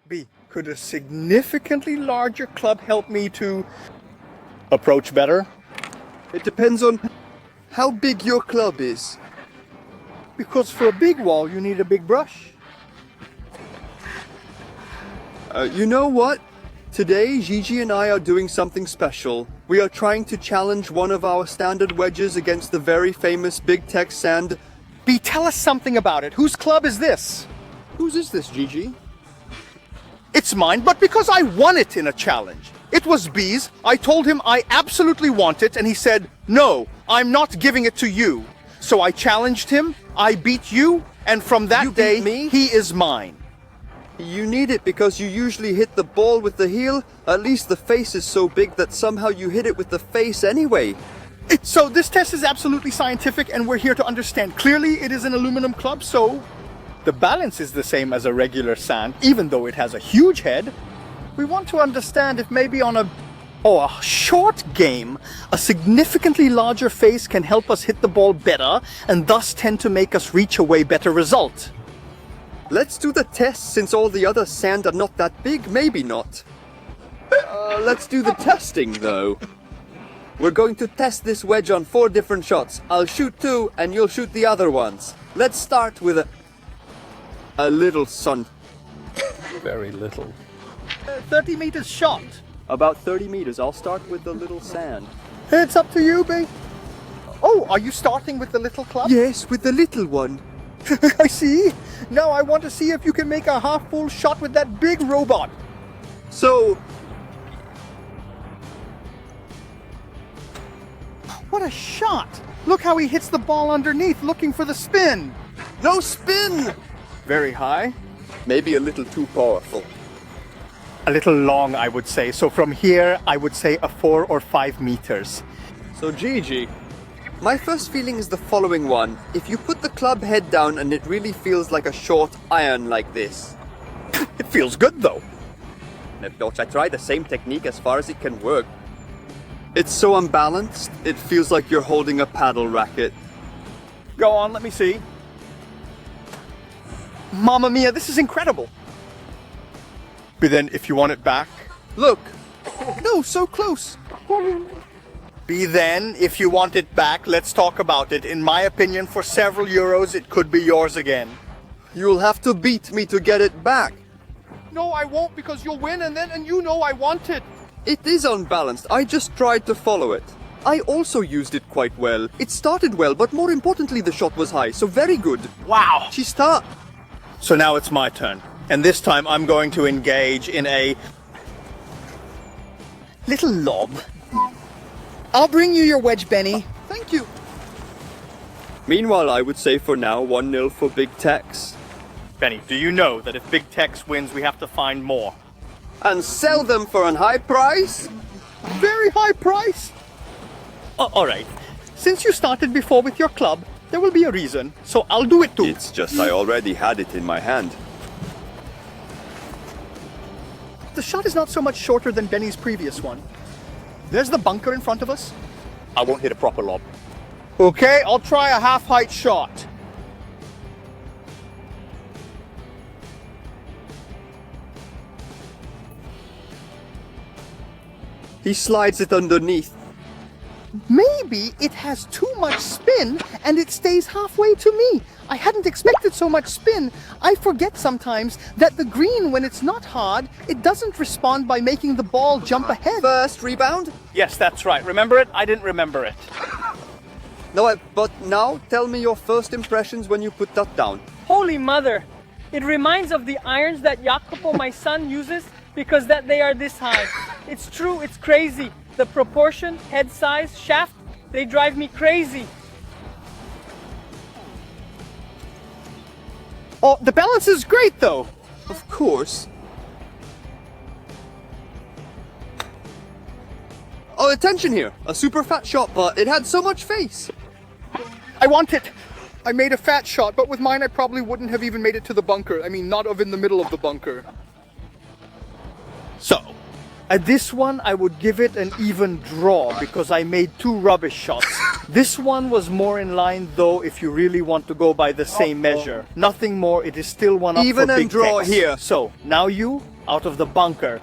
B, could a significantly larger club help me to approach better? It depends on how big your club is. Because for a big wall, you need a big brush. You know what? Today, Gigi and I are doing something special. We are trying to challenge one of our standard wedges against the very famous Big Tech Sand. B, tell us something about it. Whose club is this? Whose is this, Gigi? It's mine, but because I won it in a challenge. It was B's. I told him I absolutely want it, and he said, no, I'm not giving it to you. So I challenged him, I beat you, and from that day, he is mine. You need it because you usually hit the ball with the heel. At least the face is so big that somehow you hit it with the face anyway. So this test is absolutely scientific, and we're here to understand. Clearly, it is an aluminum club, so the balance is the same as a regular sand, even though it has a huge head. We want to understand if maybe on a short game, a significantly larger face can help us hit the ball better, and thus tend to make us reach a way better result. Let's do the test since all the other sand are not that big, maybe not. Let's do the testing though. We're going to test this wedge on 4 different shots. I'll shoot 2 and you'll shoot the other ones. Let's start with a little sun. Very little. 30 meters shot. About 30 meters. I'll start with the little sand. It's up to you, B. Oh, are you starting with the little club? Yes, with the little one. I see. Now I want to see if you can make a half-full shot with that big robot. So... What a shot! Look how he hits the ball underneath, looking for the spin. No spin! Very high. Maybe a little too powerful. A little long, I would say. So from here, I would say a 4 or 5 meters. So Gigi, my first feeling is the following one. If you put the club head down and it really feels like a short iron like this. It feels good though. I tried the same technique as far as it can work. It's so unbalanced, it feels like you're holding a paddle racket. Go on, let me see. Mamma mia, this is incredible. But then if you want it back... Look! No, so close! B then, if you want it back, let's talk about it. In my opinion, for several euros, it could be yours again. You'll have to beat me to get it back. No, I won't, because you'll win and you know I want it. It is unbalanced. I just tried to follow it. I also used it quite well. It started well, but more importantly, the shot was high, so very good. Wow! Ci sta. So now it's my turn. And this time I'm going to engage in a little lob. I'll bring you your wedge, Benny. Thank you. Meanwhile, I would say for now, 1-0 for Big Tex. Benny, do you know that if Big Tex wins, we have to find more? And sell them for a high price? Very high price? Alright. Since you started before with your club, there will be a reason, so I'll do it too. It's just I already had it in my hand. The shot is not so much shorter than Benny's previous one. There's the bunker in front of us. I won't hit a proper lob. Okay, I'll try a half-height shot. He slides it underneath. Maybe it has too much spin and it stays halfway to me. I hadn't expected so much spin. I forget sometimes that the green, when it's not hard, it doesn't respond by making the ball jump ahead. First rebound? Yes, that's right. Remember it? I didn't remember it. No, but now tell me your first impressions when you put that down. Holy mother! It reminds of the irons that Jacopo, my son, uses because that they are this high. It's true, it's crazy. The proportion, head size, shaft, they drive me crazy. Oh, the balance is great though. Of course. Oh, attention here. A super fat shot, but it had so much face. I want it. I made a fat shot, but with mine I probably wouldn't have even made it to the bunker. I mean, not in the middle of the bunker. So, at this one I would give it an even draw because I made 2 rubbish shots. This one was more in line though if you really want to go by the same measure. Nothing more, it is still one up even for Big and draw Tex. here. So, now you out of the bunker.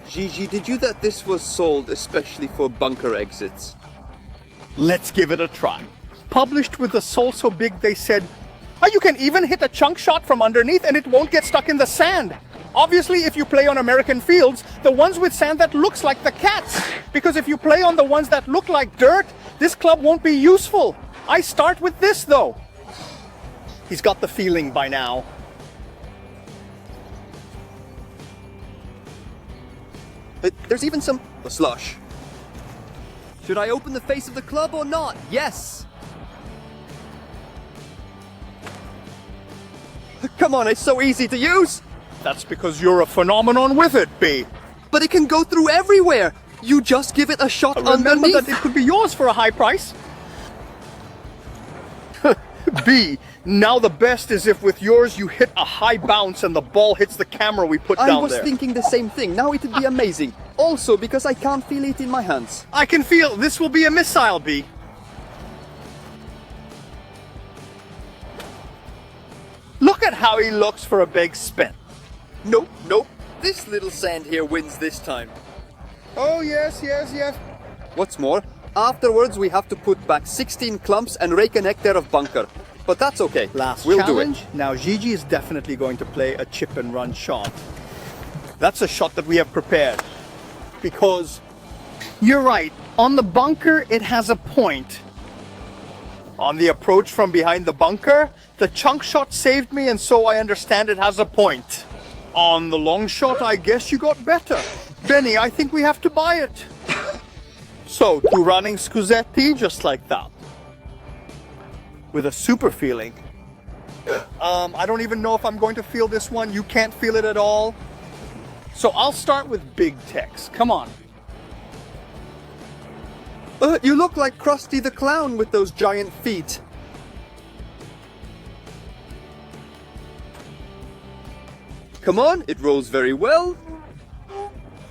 Gigi, did you that this was sold especially for bunker exits? Let's give it a try. Published with a sole so big they said, oh, you can even hit a chunk shot from underneath and it won't get stuck in the sand. Obviously, if you play on American fields, the ones with sand that looks like the cats. Because if you play on the ones that look like dirt, this club won't be useful. I start with this though. He's got the feeling by now. But there's even some slush. Should I open the face of the club or not? Yes! Come on, it's so easy to use! That's because you're a phenomenon with it, B. But it can go through everywhere! You just give it a shot Remember underneath! that it could be yours for a high price. B, now the best is if with yours you hit a high bounce and the ball hits the camera we put down there. I was thinking the same thing. Now it'd be amazing. Also because I can't feel it in my hands. I can feel this will be a missile, B. Look at how he looks for a big spin. Nope, nope. This little sand here wins this time. Oh, yes, yes, yes. What's more, afterwards we have to put back 16 clumps and rake an hectare of bunker. But that's okay. We'll challenge. Do it. Now Gigi is definitely going to play a chip and run shot. That's a shot that we have prepared. Because you're right, on the bunker it has a point. On the approach from behind the bunker, the chunk shot saved me and so I understand it has a point. On the long shot, I guess you got better. Benny, I think we have to buy it. So, 2 running scusetti, just like that. With a super feeling. I don't even know if I'm going to feel this one. You can't feel it at all. So I'll start with big text. Come on. You look like Krusty the Clown with those giant feet. Come on, it rolls very well.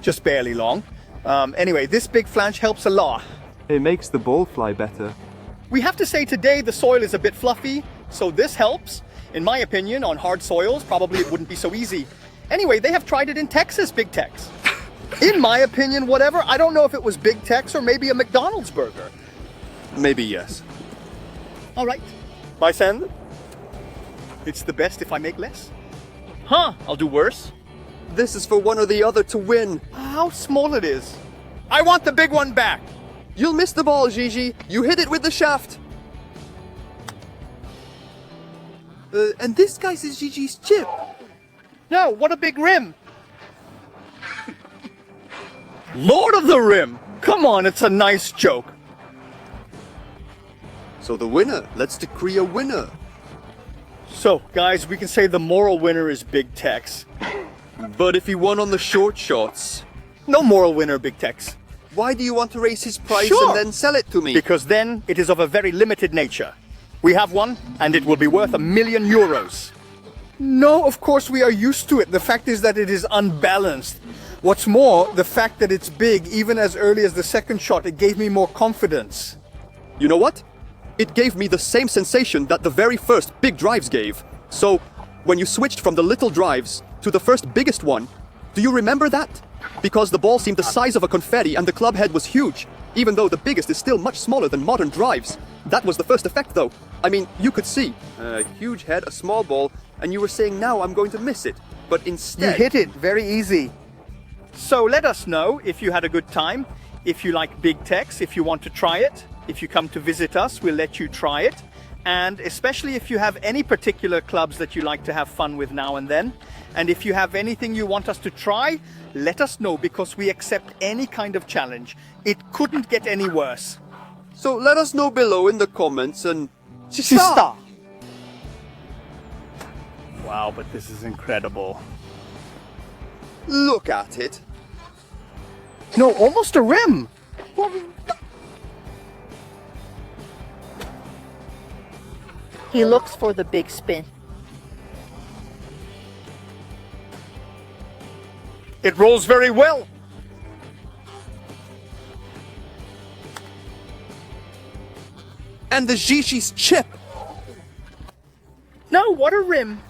Just barely long. Anyway, this big flange helps a lot. It makes the ball fly better. We have to say today the soil is a bit fluffy, so this helps. In my opinion, on hard soils, probably it wouldn't be so easy. Anyway, they have tried it in Texas, Big Tex. In my opinion, whatever, I don't know if it was Big Tex or maybe a McDonald's burger. Maybe yes. All right. My sand? It's the best if I make less. Huh, I'll do worse. This is for one or the other to win. How small it is. I want the big one back. You'll miss the ball, Gigi. You hit it with the shaft. And this guy's is Gigi's chip. No, what a big rim. Lord of the Rim. Come on, it's a nice joke. So the winner, let's decree a winner. So, guys, we can say the moral winner is Big Tex. But if he won on the short shots, No moral winner, Big Tex. why do you want to raise his price Sure. and then sell it to me? Because then it is of a very limited nature. We have one, and it will be worth €1,000,000. No, of course we are used to it. The fact is that it is unbalanced. What's more, the fact that it's big, even as early as the second shot, it gave me more confidence. You know what? It gave me the same sensation that the very first big drives gave. So, when you switched from the little drives to the first biggest one, do you remember that? Because the ball seemed the size of a confetti and the club head was huge, even though the biggest is still much smaller than modern drives. That was the first effect though. I mean, you could see a huge head, a small ball, and you were saying now I'm going to miss it. But instead... You hit it very easy. So let us know if you had a good time, if you like Big Tex, if you want to try it. If you come to visit us, we'll let you try it. And especially if you have any particular clubs that you like to have fun with now and then. And if you have anything you want us to try, let us know because we accept any kind of challenge. It couldn't get any worse. So let us know below in the comments and... Sista! Wow, but this is incredible. Look at it. No, almost a rim. He looks for the big spin. It rolls very well. And the Gigi's chip. No, what a rim!